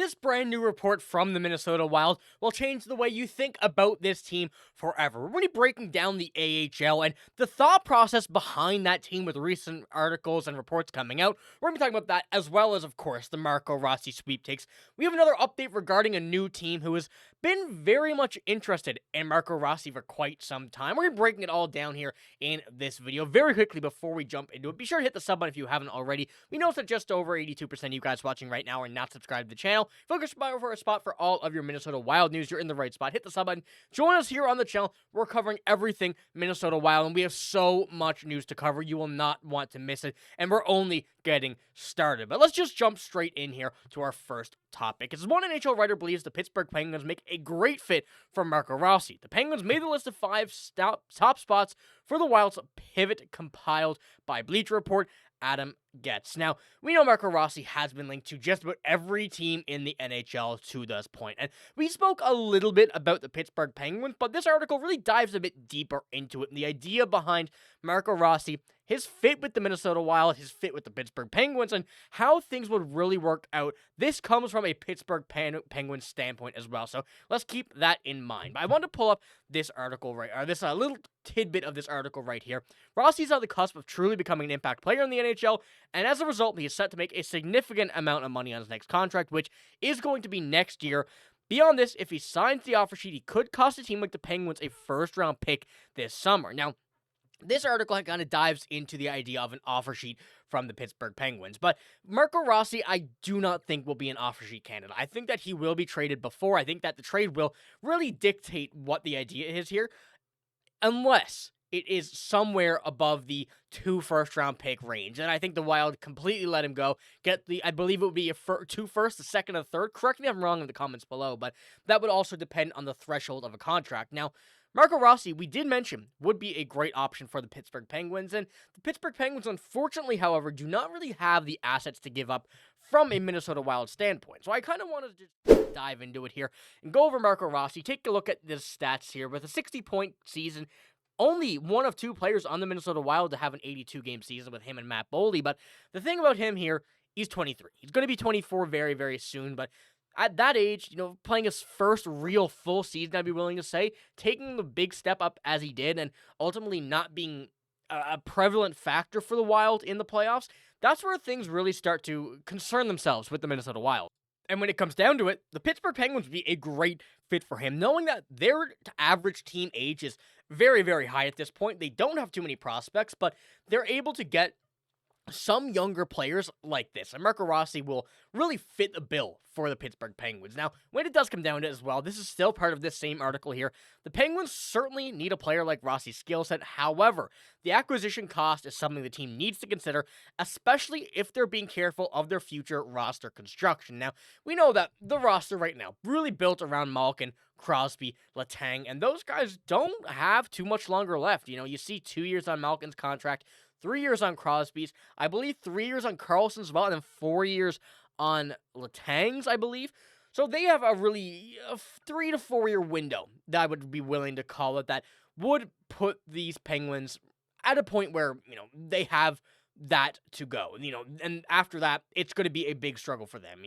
This brand new report from the Minnesota Wild will change the way you think about this team forever. We're going to be breaking down the AHL and the thought process behind that team with recent articles and reports coming out. We're going to be talking about that as well as, of course, the Marco Rossi sweepstakes. We have another update regarding a new team who has been very much interested in Marco Rossi for quite some time. We're going to be breaking it all down here in this video very quickly before we jump into it. Be sure to hit the sub button if you haven't already. We know that just over 82% of you guys watching right now are not subscribed to the channel. Focus for a spot for all of your Minnesota Wild news. You're in the right spot. Hit the sub button. Join us here on the channel. We're covering everything Minnesota Wild, and we have so much news to cover. You will not want to miss it, and we're only getting started. But let's just jump straight in here to our first topic. As one NHL writer believes the Pittsburgh Penguins make a great fit for Marco Rossi. The Penguins made the list of 5 top spots for the Wild's pivot compiled by Bleacher Report Adam Getz. Now, we know Marco Rossi has been linked to just about every team in the NHL to this point, and we spoke a little bit about the Pittsburgh Penguins, but this article really dives a bit deeper into it, and the idea behind Marco Rossi, his fit with the Minnesota Wild, his fit with the Pittsburgh Penguins, and how things would really work out. This comes from a Pittsburgh Penguins standpoint as well, so let's keep that in mind. But I want to pull up this article this little tidbit of this article right here. Rossi's on the cusp of truly becoming an impact player in the NHL, and as a result, he is set to make a significant amount of money on his next contract, which is going to be next year. Beyond this, if he signs the offer sheet, he could cost a team like the Penguins a first-round pick this summer. Now, this article kind of dives into the idea of an offer sheet from the Pittsburgh Penguins. But Marco Rossi, I do not think will be an offer sheet candidate. I think that he will be traded before. I think that the trade will really dictate what the idea is here, unless it is somewhere above the 2 first-round pick range. And I think the Wild completely let him go. I believe it would be 2 first, the second, and third. Correct me if I'm wrong in the comments below, but that would also depend on the threshold of a contract. Now, Marco Rossi, we did mention, would be a great option for the Pittsburgh Penguins, and the Pittsburgh Penguins, unfortunately, however, do not really have the assets to give up from a Minnesota Wild standpoint. So I kind of wanted to just dive into it here and go over Marco Rossi, take a look at the stats here. With a 60-point season, only one of 2 players on the Minnesota Wild to have an 82-game season with him and Matt Boldy, but the thing about him here, he's 23. He's going to be 24 very, very soon, but at that age, playing his first real full season, I'd be willing to say, taking the big step up as he did, and ultimately not being a prevalent factor for the Wild in the playoffs, that's where things really start to concern themselves with the Minnesota Wild. And when it comes down to it, the Pittsburgh Penguins would be a great fit for him, knowing that their average team age is very, very high at this point. They don't have too many prospects, but they're able to get some younger players like this, and Marco Rossi will really fit the bill for the Pittsburgh Penguins. Now, when it does come down to it as well, this is still part of this same article here. The Penguins certainly need a player like Rossi's skill set. However, the acquisition cost is something the team needs to consider, especially if they're being careful of their future roster construction. Now, we know that the roster right now really built around Malkin, Crosby, Letang, and those guys don't have too much longer left. You see 2 years on Malkin's contract, 3 years on Crosby's, I believe 3 years on Carlson's as well, and then 4 years on Letang's, I believe. So they have a 3 to 4 year window that I would be willing to call it, that would put these Penguins at a point where, they have that to go. And after that, it's going to be a big struggle for them,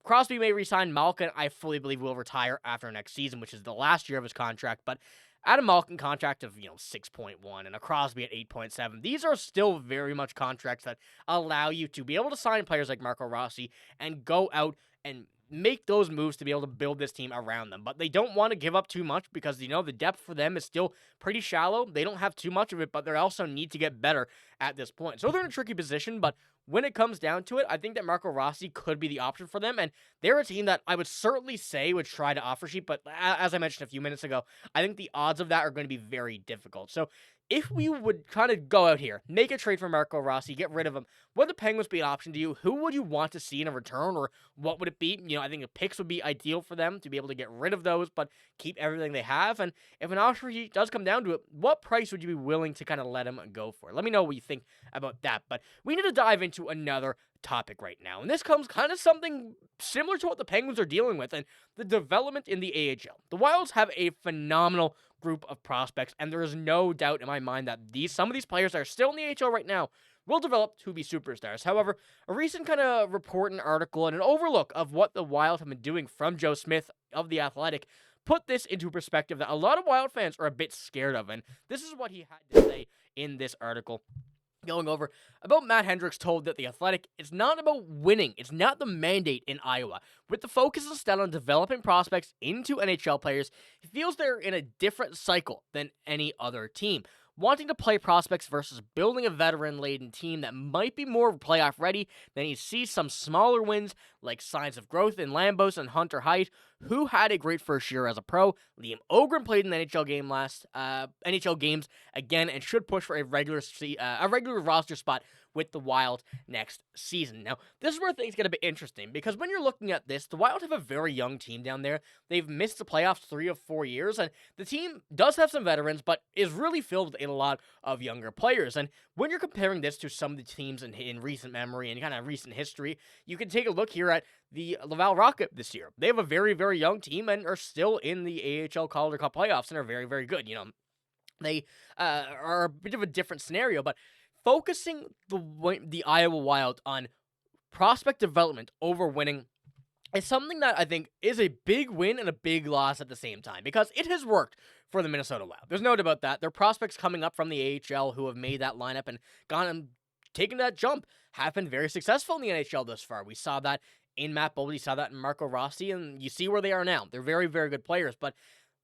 Crosby may resign. Malkin, I fully believe, will retire after next season, which is the last year of his contract, but at a Malkin contract of, 6.1 and a Crosby at 8.7, these are still very much contracts that allow you to be able to sign players like Marco Rossi and go out and make those moves to be able to build this team around them. But they don't want to give up too much because, the depth for them is still pretty shallow. They don't have too much of it, but they also need to get better at this point. So they're in a tricky position, but when it comes down to it, I think that Marco Rossi could be the option for them, and they're a team that I would certainly say would try to offer sheet, but as I mentioned a few minutes ago, I think the odds of that are going to be very difficult. So if we would kind of go out here, make a trade for Marco Rossi, get rid of him, would the Penguins be an option to you? Who would you want to see in a return, or what would it be? I think the picks would be ideal for them to be able to get rid of those, but keep everything they have. And if an offer sheet does come down to it, what price would you be willing to kind of let him go for? Let me know what you think about that. But we need to dive into another topic right now, and this comes kind of something similar to what the Penguins are dealing with, and the development in the AHL. The Wilds have a phenomenal group of prospects, and there is no doubt in my mind that some of these players that are still in the AHL right now will develop to be superstars. However, a recent kind of report and article and an overlook of what the Wild have been doing from Joe Smith of The Athletic put this into perspective that a lot of Wild fans are a bit scared of, and this is what he had to say in this article. Going over about Matt Hendricks told that The Athletic, it's not about winning. It's not the mandate in Iowa. With the focus instead on developing prospects into NHL players, he feels they're in a different cycle than any other team. Wanting to play prospects versus building a veteran-laden team that might be more playoff ready, then he sees some smaller wins like signs of growth in Lambos and Hunter Height, who had a great first year as a pro. Liam Ogren played in the NHL games again and should push for a regular roster spot with the Wild next season. Now, this is where things get a bit interesting because when you're looking at this, the Wild have a very young team down there. They've missed the playoffs 3 of 4 years, and the team does have some veterans, but is really filled with a lot of younger players. And when you're comparing this to some of the teams in recent memory and kind of recent history, you can take a look here at the Laval Rocket this year. They have a very, very young team and are still in the AHL Calder Cup playoffs and are very, very good. They are a bit of a different scenario, but focusing the Iowa Wild on prospect development over winning is something that I think is a big win and a big loss at the same time because it has worked for the Minnesota Wild. There's no doubt about that. Their prospects coming up from the AHL who have made that lineup and gone and taken that jump have been very successful in the NHL thus far. We saw that in Matt Boldy, saw that in Marco Rossi, and you see where they are now. They're very, very good players, but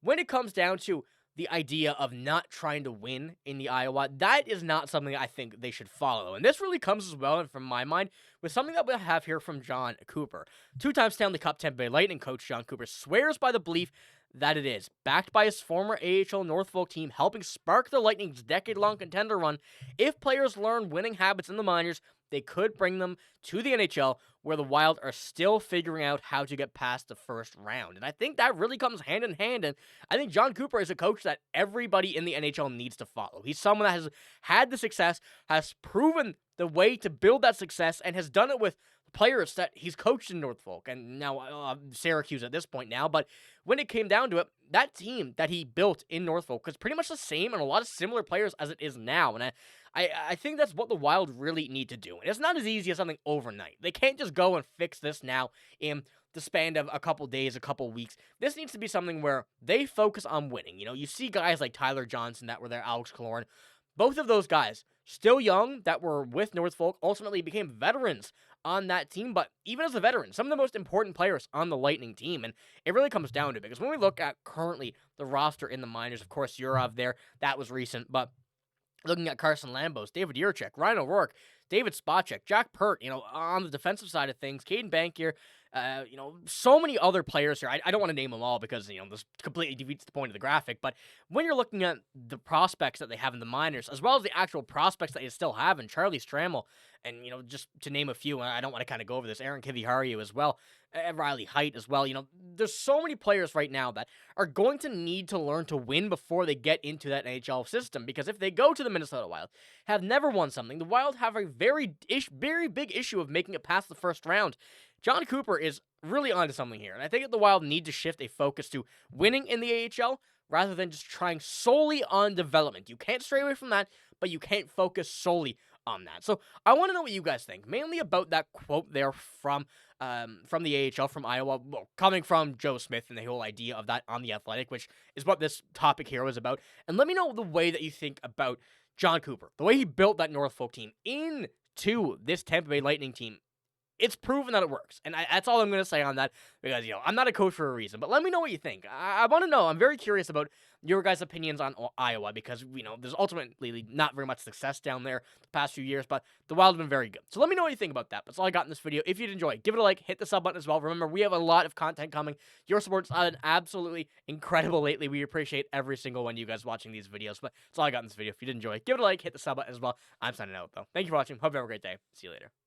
when it comes down to the idea of not trying to win in the Iowa, that is not something I think they should follow. And this really comes as well, from my mind, with something that we have here from John Cooper. 2-time Stanley Cup Tampa Bay Lightning coach John Cooper swears by the belief that it is, backed by his former AHL Norfolk team, helping spark the Lightning's decade-long contender run. If players learn winning habits in the minors, they could bring them to the NHL, where the Wild are still figuring out how to get past the first round. And I think that really comes hand in hand, and I think John Cooper is a coach that everybody in the NHL needs to follow. He's someone that has had the success, has proven the way to build that success, and has done it with players that he's coached in Norfolk and now Syracuse at this point now. But when it came down to it, that team that he built in Norfolk was pretty much the same and a lot of similar players as it is now. And I think that's what the Wild really need to do. And it's not as easy as something overnight. They can't just go and fix this now in the span of a couple days, a couple weeks. This needs to be something where they focus on winning. You see guys like Tyler Johnson that were there, Alex Killorn. Both of those guys, still young, that were with Norfolk, ultimately became veterans on that team. But even as a veteran, some of the most important players on the Lightning team. And it really comes down to it, because when we look at currently the roster in the minors, of course, Yurov there, that was recent. But looking at Carson Lambos, David Jiricek, Ryan O'Rourke, David Spacek, Jack Pert, on the defensive side of things, Caden Bankier, so many other players here. I don't want to name them all because, this completely defeats the point of the graphic. But when you're looking at the prospects that they have in the minors, as well as the actual prospects that they still have, and Charlie Stramel, and, just to name a few, I don't want to kind of go over this, Aaron Kivihario as well, Riley Height as well. There's so many players right now that are going to need to learn to win before they get into that NHL system. Because if they go to the Minnesota Wild, have never won something, the Wild have a very big issue of making it past the first round. John Cooper is really onto something here, and I think that the Wild need to shift a focus to winning in the AHL rather than just trying solely on development. You can't stray away from that, but you can't focus solely on that. So I want to know what you guys think, mainly about that quote there from the AHL, from Iowa, coming from Joe Smith and the whole idea of that on The Athletic, which is what this topic here was about. And let me know the way that you think about John Cooper, the way he built that Norfolk team into this Tampa Bay Lightning team. It's proven that it works, and that's all I'm going to say on that, because, I'm not a coach for a reason, but let me know what you think. I want to know. I'm very curious about your guys' opinions on Iowa, because, there's ultimately not very much success down there the past few years, but the Wild have been very good. So let me know what you think about that. That's all I got in this video. If you'd enjoy it, give it a like, hit the sub button as well. Remember, we have a lot of content coming. Your support's been absolutely incredible lately. We appreciate every single one of you guys watching these videos, but that's all I got in this video. If you did enjoy it, give it a like, hit the sub button as well. I'm signing out, though. Thank you for watching. Hope you have a great day. See you later.